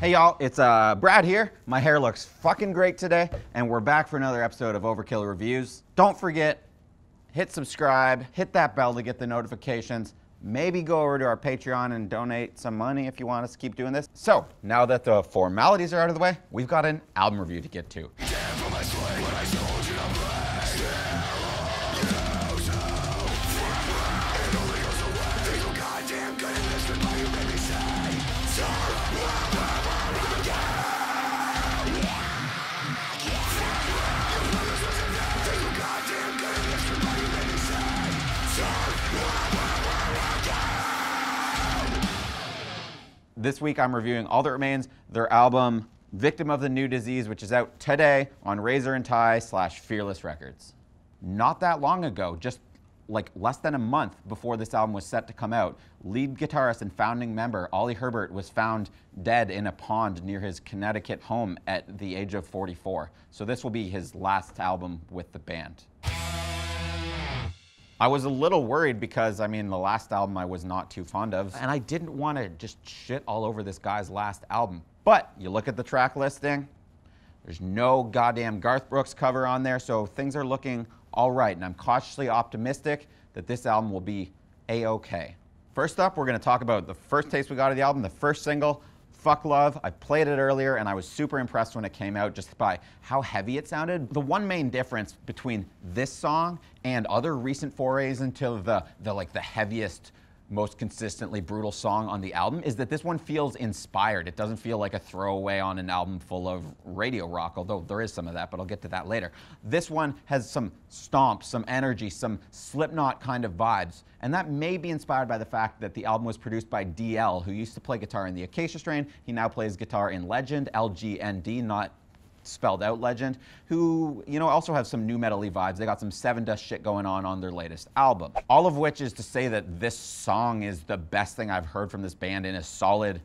Hey y'all, it's Brad here. My hair looks fucking great today, and we're back for another episode of Overkill Reviews. Don't forget, hit subscribe, hit that bell to get the notifications. Maybe go over to our Patreon and donate some money if you want us to keep doing this. So, now that the formalities are out of the way, we've got an album review to get to. This week I'm reviewing All That Remains, their album Victim of the New Disease, which is out today on Razor and Tie / Fearless Records. Not that long ago, just like less than a month before this album was set to come out, lead guitarist and founding member Oli Herbert was found dead in a pond near his Connecticut home at the age of 44. So this will be his last album with the band. I was a little worried because, I mean, the last album I was not too fond of, and I didn't want to just shit all over this guy's last album. But you look at the track listing, there's no goddamn Garth Brooks cover on there, so things are looking all right, and I'm cautiously optimistic that this album will be A-okay. First up, we're going to talk about the first taste we got of the album, the first single, Fuck Love. I played it earlier and I was super impressed when it came out just by how heavy it sounded. The one main difference between this song and other recent forays into the heaviest, most consistently brutal song on the album is that this one feels inspired. It doesn't feel like a throwaway on an album full of radio rock, although there is some of that, but I'll get to that later. This one has some stomp, some energy, some Slipknot kind of vibes, and that may be inspired by the fact that the album was produced by DL, who used to play guitar in the Acacia Strain. He now plays guitar in Legend, LGND, not spelled out Legend, who, you know, also have some new metal-y vibes. They got some Seven Dust shit going on their latest album. All of which is to say that this song is the best thing I've heard from this band in a solid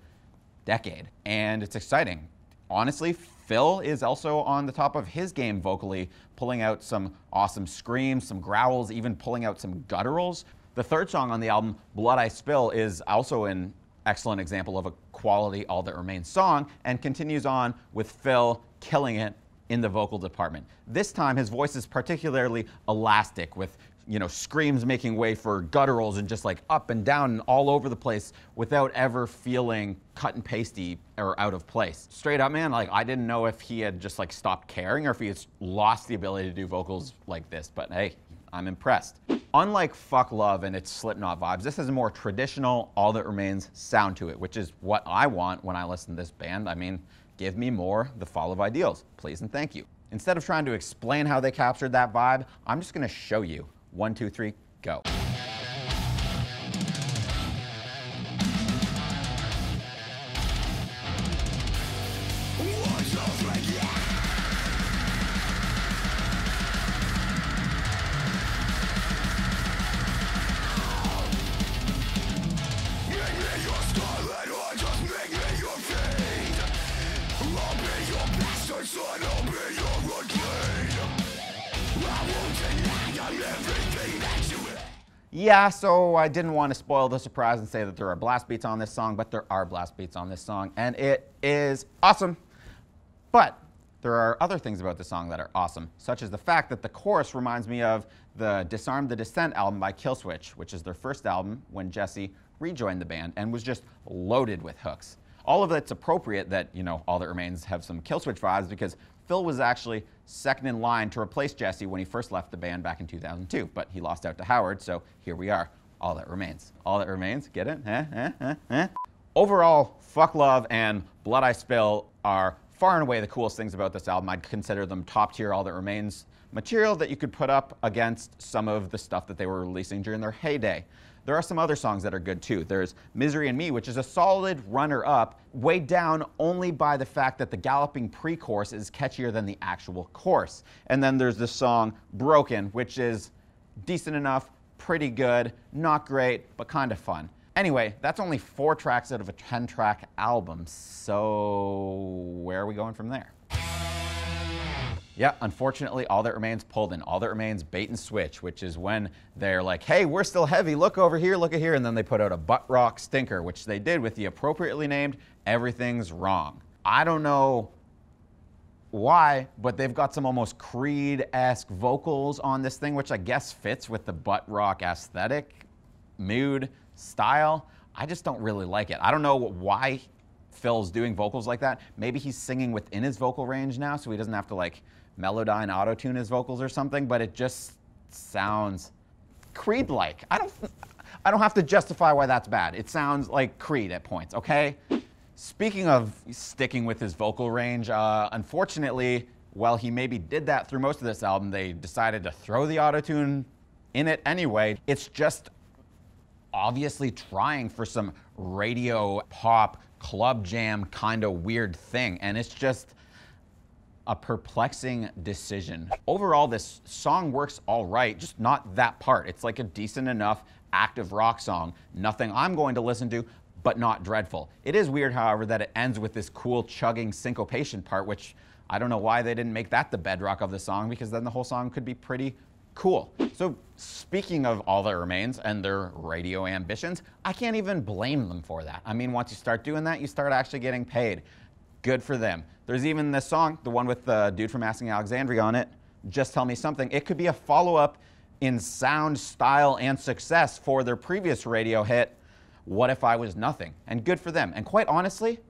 decade. And it's exciting. Honestly, Phil is also on the top of his game vocally, pulling out some awesome screams, some growls, even pulling out some gutturals. The third song on the album, Blood I Spill, is also an excellent example of a quality All That Remains song, and continues on with Phil killing it in the vocal department. This time his voice is particularly elastic, with, you know, screams making way for gutturals and just like up and down and all over the place without ever feeling cut and pasty or out of place. Straight up, man, like I didn't know if he had just like stopped caring or if he had lost the ability to do vocals like this, but hey, I'm impressed. Unlike Fuck Love and its Slipknot vibes, this has a more traditional All That Remains sound to it, which is what I want when I listen to this band. I mean, give me more The Fall of Ideals, please and thank you. Instead of trying to explain how they captured that vibe, I'm just gonna show you. 1, 2, 3, go. Yeah, so I didn't want to spoil the surprise and say that there are blast beats on this song, but there are blast beats on this song, and it is awesome. But there are other things about the song that are awesome, such as the fact that the chorus reminds me of the Disarm the Descent album by Killswitch, which is their first album when Jesse rejoined the band and was just loaded with hooks. All of it's appropriate that, you know, All That Remains have some Killswitch vibes because Phil was actually second in line to replace Jesse when he first left the band back in 2002, but he lost out to Howard, so here we are, All That Remains. All That Remains, get it? Overall, Fuck Love and Blood I Spill are far and away the coolest things about this album. I'd consider them top tier All That Remains material that you could put up against some of the stuff that they were releasing during their heyday. There are some other songs that are good too. There's Misery and Me, which is a solid runner-up, weighed down only by the fact that the galloping pre-chorus is catchier than the actual chorus. And then there's this song Broken, which is decent enough, pretty good, not great, but kind of fun. Anyway, that's only 4 tracks out of a 10-track album, so where are we going from there? Yeah, unfortunately, All That Remains pulled in. All That Remains bait and switch, which is when they're like, hey, we're still heavy, look over here, look at here, and then they put out a butt rock stinker, which they did with the appropriately named Everything's Wrong. I don't know why, but they've got some almost Creed-esque vocals on this thing, which I guess fits with the butt rock aesthetic, mood, style. I just don't really like it. I don't know why Phil's doing vocals like that. Maybe he's singing within his vocal range now, so he doesn't have to like Melodyne auto-tune his vocals or something, but it just sounds Creed-like. I don't have to justify why that's bad. It sounds like Creed at points, okay? Speaking of sticking with his vocal range, unfortunately, while he maybe did that through most of this album, they decided to throw the auto-tune in it anyway. It's just obviously trying for some radio pop club jam kind of weird thing, and it's just a perplexing decision. Overall, this song works all right, just not that part. It's like a decent enough active rock song. Nothing I'm going to listen to, but not dreadful. It is weird, however, that it ends with this cool chugging syncopation part, which I don't know why they didn't make that the bedrock of the song, because then the whole song could be pretty cool. So speaking of All That Remains and their radio ambitions, I can't even blame them for that. I mean, once you start doing that, you start actually getting paid. Good for them. There's even this song, the one with the dude from Asking Alexandria on it, Just Tell Me Something. It could be a follow-up in sound, style, and success for their previous radio hit, What If I Was Nothing? And good for them. And quite honestly,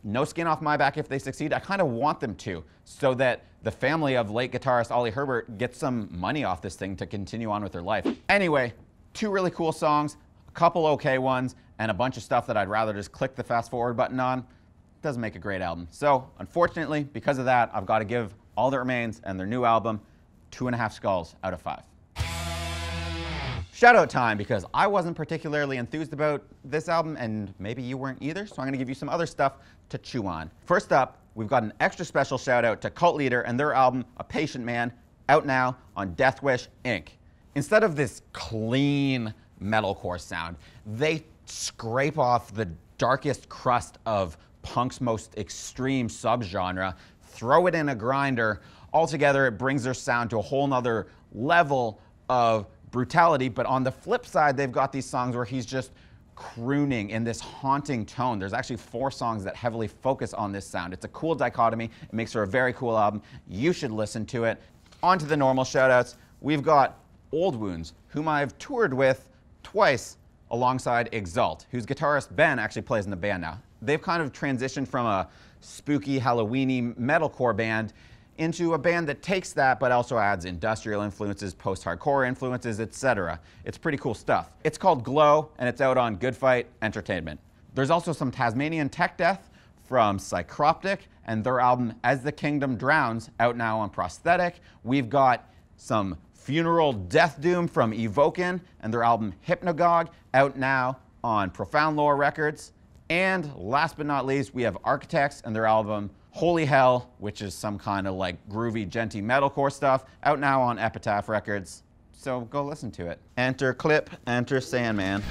no skin off my back if they succeed. I kind of want them to, so that the family of late guitarist Oli Herbert gets some money off this thing to continue on with their life. Anyway, 2 really cool songs, a couple okay ones, and a bunch of stuff that I'd rather just click the fast forward button on. Doesn't make a great album. So unfortunately, because of that, I've got to give All That Remains and their new album 2.5 skulls out of 5. Shout out time, because I wasn't particularly enthused about this album, and maybe you weren't either, so I'm going to give you some other stuff to chew on. First up, we've got an extra special shout out to Cult Leader and their album A Patient Man, out now on Death Wish Inc. Instead of this clean metalcore sound, they scrape off the darkest crust of punk's most extreme subgenre, throw it in a grinder. Altogether, it brings their sound to a whole nother level of brutality. But on the flip side, they've got these songs where he's just crooning in this haunting tone. There's actually 4 songs that heavily focus on this sound. It's a cool dichotomy. It makes for a very cool album. You should listen to it. On to the normal shout-outs. We've got Old Wounds, whom I've toured with twice alongside Exalt, whose guitarist Ben actually plays in the band now. They've kind of transitioned from a spooky, Halloween-y metalcore band into a band that takes that but also adds industrial influences, post-hardcore influences, etc. It's pretty cool stuff. It's called Glow, and it's out on Good Fight Entertainment. There's also some Tasmanian tech death from Psychroptic and their album As the Kingdom Drowns, out now on Prosthetic. We've got some Funeral Death Doom from Evokin and their album Hypnagogue, out now on Profound Lore Records. And last but not least, we have Architects and their album Holy Hell, which is some kind of like groovy, genty metalcore stuff, out now on Epitaph Records. So go listen to it. Enter Clip, enter Sandman.